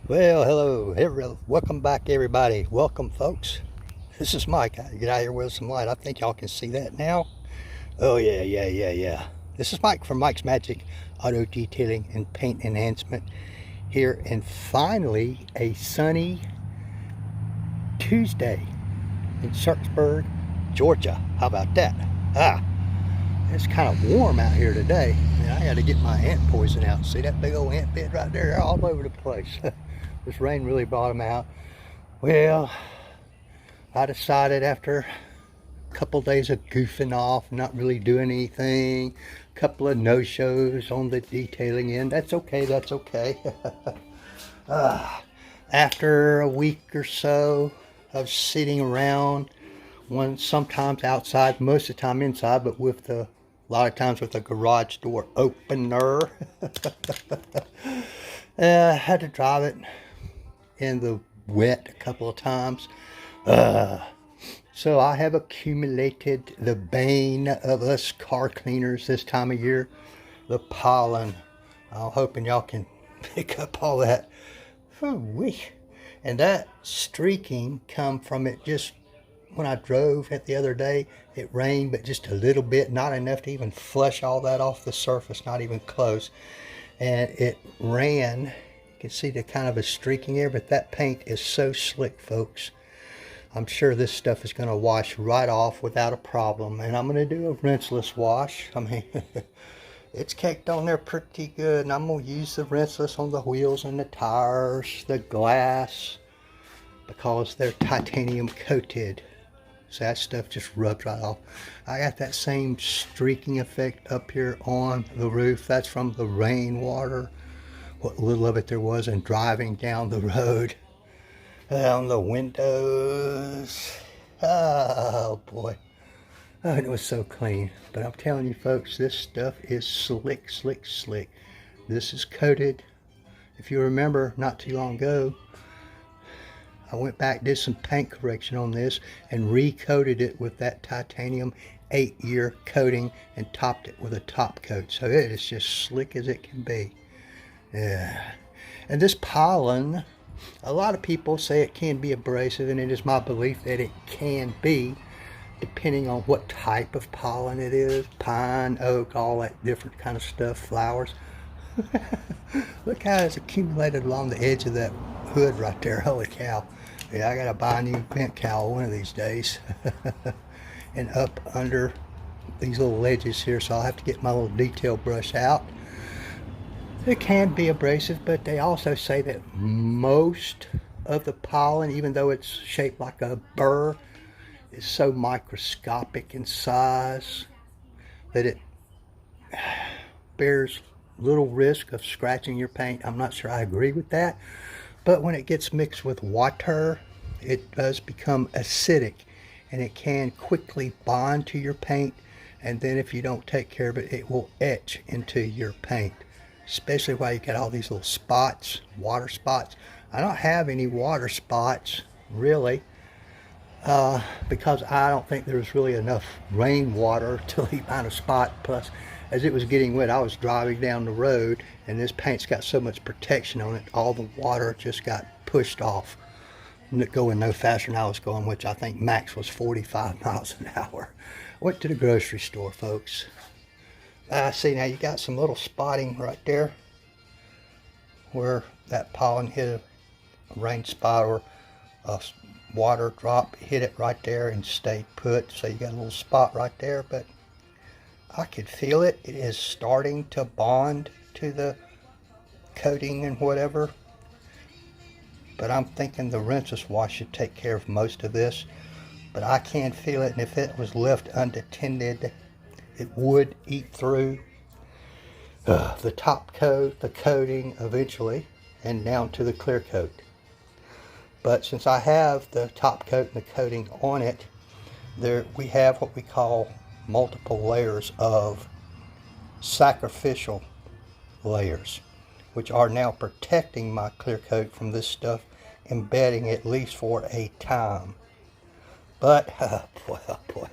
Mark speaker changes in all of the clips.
Speaker 1: Well, hello, welcome back everybody. Welcome folks. This is Mike. I get out here with some light. I think y'all can see that now. Oh yeah. This is Mike from Mike's Magic Auto Detailing and Paint Enhancement here, and finally a sunny Tuesday in Sharpsburg, Georgia. How about that? It's kind of warm out here today, and I got to get my ant poison out. See that big old ant bed right there? They're all over the place. This rain really brought them out. Well, I decided after a couple days of goofing off, not really doing anything, a couple of no-shows on the detailing end. That's okay. After a week or so of sitting around, sometimes outside, most of the time inside, but a lot of times with the garage door opener. I had to drive it in the wet a couple of times. So I have accumulated the bane of us car cleaners this time of year, the pollen. I'm hoping y'all can pick up all that. Whew-wee. And that streaking come from it just when I drove it the other day. It rained, but just a little bit, not enough to even flush all that off the surface, not even close. And it ran. You can see the kind of a streaking there, but that paint is so slick, folks. I'm sure this stuff is going to wash right off without a problem. And I'm going to do a rinseless wash. I mean, it's caked on there pretty good. And I'm going to use the rinseless on the wheels and the tires, the glass, because they're titanium coated. So that stuff just rubs right off. I got that same streaking effect up here on the roof. That's from the rainwater, what little of it there was, and driving down the road. On the windows. Oh boy. Oh, it was so clean. But I'm telling you folks, this stuff is slick. This is coated. If you remember, not too long ago, I went back, did some paint correction on this, and recoated it with that titanium 8-year coating and topped it with a top coat. So it is just slick as it can be. Yeah. And this pollen, a lot of people say it can be abrasive, and it is my belief that it can be, depending on what type of pollen it is. Pine, oak, all that different kind of stuff, flowers. Look how it's accumulated along the edge of that hood right there. Holy cow. Yeah, I gotta buy a new vent cowl one of these days. And up under these little ledges here, so I'll have to get my little detail brush out. It can be abrasive, but they also say that most of the pollen, even though it's shaped like a burr, is so microscopic in size that it bears little risk of scratching your paint. I'm not sure I agree with that, but when it gets mixed with water, it does become acidic, and it can quickly bond to your paint, and then if you don't take care of it, it will etch into your paint. Especially while you got all these little spots, water spots. I don't have any water spots, really, because I don't think there's really enough rainwater to leave behind a spot. Plus, as it was getting wet, I was driving down the road, and this paint's got so much protection on it, all the water just got pushed off, going no faster than I was going, which I think max was 45 miles an hour. Went to the grocery store, folks. See, now you got some little spotting right there where that pollen hit a rain spot or a water drop, hit it right there and stayed put. So you got a little spot right there, but I could feel it. It is starting to bond to the coating and whatever. But I'm thinking the rinseless wash should take care of most of this. But I can feel it, and if it was left unattended, it would eat through the top coat, the coating eventually, and down to the clear coat. But since I have the top coat and the coating on it, we have what we call multiple layers of sacrificial layers, which are now protecting my clear coat from this stuff embedding, at least for a time. But, boy.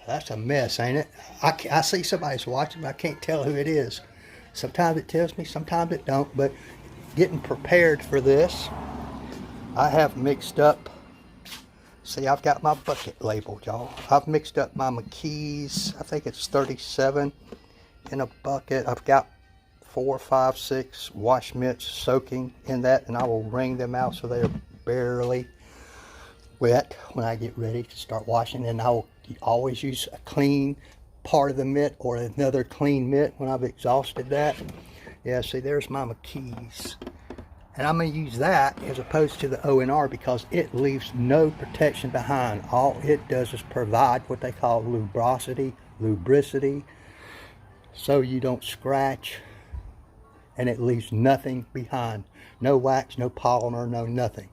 Speaker 1: That's a mess, ain't it? I see somebody's watching, but I can't tell who it is. Sometimes it tells me, sometimes it don't. But getting prepared for this, I have mixed up, see, I've got my bucket labeled, y'all. I've mixed up my McKees, I think it's 37 in a bucket. I've got 4, 5, 6 wash mitts soaking in that, and I will wring them out so they're barely wet when I get ready to start washing. And I will always use a clean part of the mitt or another clean mitt when I've exhausted that. Yeah, see, there's my McKees. And I'm going to use that as opposed to the O&R because it leaves no protection behind. All it does is provide what they call lubricity, so you don't scratch, and it leaves nothing behind. No wax, no polymer, no nothing.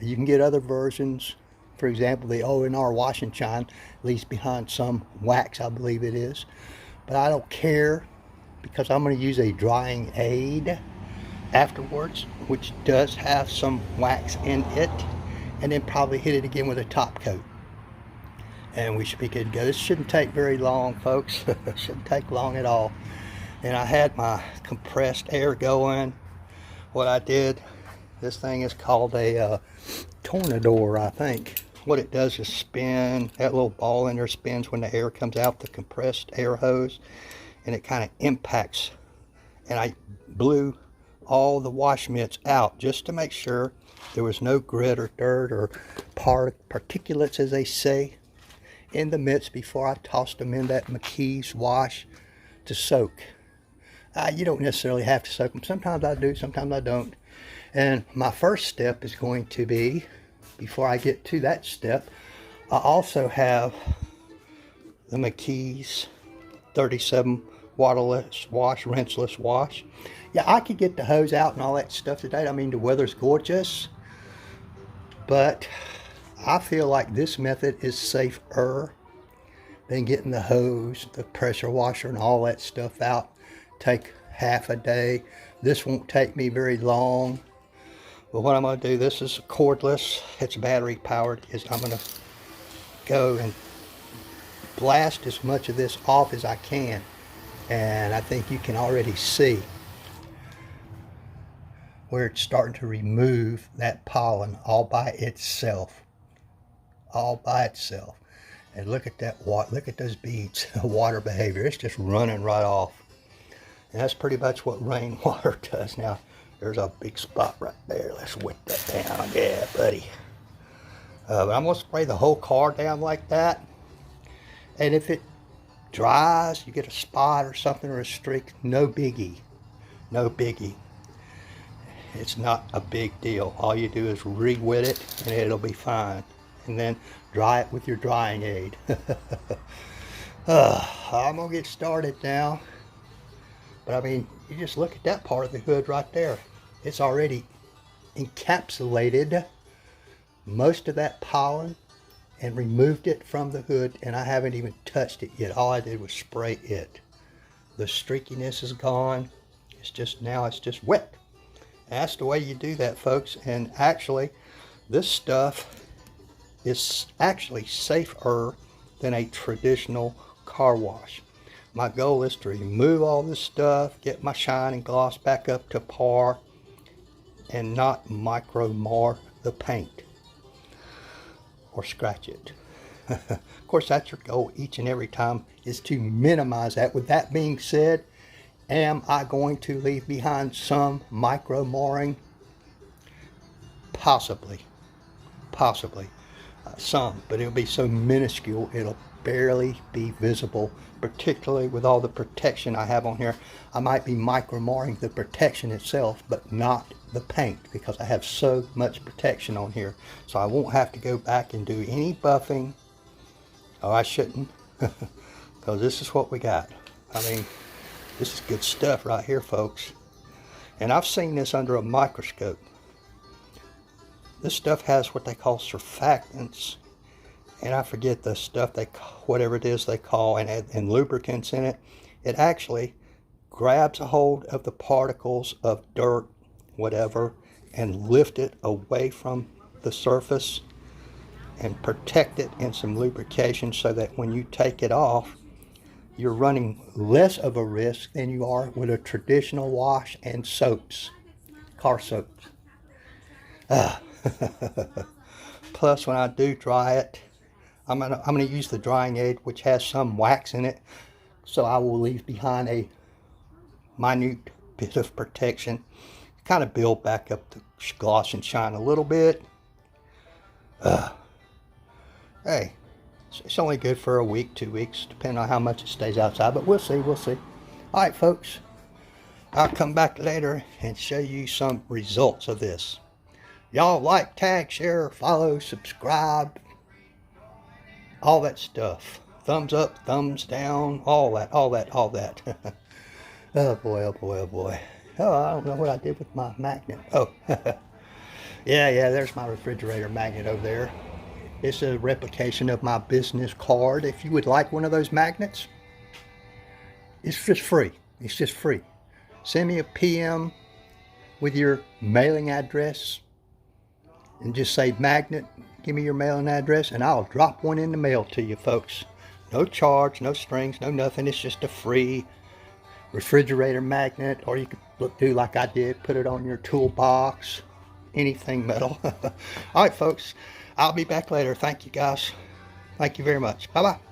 Speaker 1: You can get other versions. For example, the O&R wash and shine leaves behind some wax, I believe it is. But I don't care because I'm going to use a drying aid afterwards, which does have some wax in it, and then probably hit it again with a top coat. And we should be good to go. This shouldn't take very long, folks. It shouldn't take long at all. And I had my compressed air going. What I did, this thing is called a tornador, I think. What it does is spin, that little ball in there spins when the air comes out the compressed air hose, and it kind of impacts. And I blew all the wash mitts out just to make sure there was no grit or dirt or particulates, as they say, in the mitts before I tossed them in that McKees wash to soak. You don't necessarily have to soak them. Sometimes I do, sometimes I don't. And my first step is going to be, before I get to that step, I also have the McKees 37 waterless wash, rinseless wash. Yeah, I could get the hose out and all that stuff today. I mean, the weather's gorgeous, but I feel like this method is safer than getting the hose, the pressure washer, and all that stuff out. Take half a day. This won't take me very long. But what I'm going to do, this is cordless, it's battery powered, is I'm going to go and blast as much of this off as I can. And I think you can already see where it's starting to remove that pollen all by itself. All by itself. And look at that, look at those beads, water behavior. It's just running right off. And that's pretty much what rainwater does. Now, there's a big spot right there. Let's wipe that down. Yeah, buddy. But I'm going to spray the whole car down like that. And if it dries, you get a spot or something or a streak, no biggie. No biggie. It's not a big deal. All you do is re-wet it and it'll be fine. And then dry it with your drying aid. I'm going to get started now. But I mean, you just look at that part of the hood right there. It's already encapsulated most of that pollen and removed it from the hood, and I haven't even touched it yet. All I did was spray it. The streakiness is gone. It's just, now it's just wet. And that's the way you do that, folks. And actually, this stuff is actually safer than a traditional car wash. My goal is to remove all this stuff, get my shine and gloss back up to par, and not micro mar the paint or scratch it. Of course, that's your goal each and every time, is to minimize that. With that being said, am I going to leave behind some micro marring? Possibly. Some, but it'll be so minuscule it'll barely be visible, particularly with all the protection I have on here. I might be micro marring the protection itself, but not the paint, because I have so much protection on here. So I won't have to go back and do any buffing. Oh, I shouldn't, because this is what we got. I mean, this is good stuff right here, folks. And I've seen this under a microscope. This stuff has what they call surfactants, and I forget the stuff they, whatever it is they call, and lubricants in it. It actually grabs a hold of the particles of dirt, whatever, and lift it away from the surface and protect it in some lubrication, so that when you take it off, you're running less of a risk than you are with a traditional wash and soaps. car soaked. Plus, when I do dry it, I'm gonna use the drying aid, which has some wax in it, so I will leave behind a minute bit of protection, kind of build back up the gloss and shine a little bit. Hey, it's only good for a week, 2 weeks, depending on how much it stays outside, but we'll see, we'll see. All right, folks, I'll come back later and show you some results of this. Y'all like, tag, share, follow, subscribe, all that stuff. Thumbs up, thumbs down, all that. Oh boy, oh boy, oh boy. Oh, I don't know what I did with my magnet. Oh, yeah, there's my refrigerator magnet over there. It's a replication of my business card. If you would like one of those magnets, it's just free. It's just free. Send me a PM with your mailing address and just say magnet, give me your mailing address, and I'll drop one in the mail to you, folks. No charge, no strings, no nothing. It's just a free refrigerator magnet, or you could do like I did, put it on your toolbox, anything metal. All right, folks, I'll be back later. Thank you, guys. Thank you very much. Bye-bye.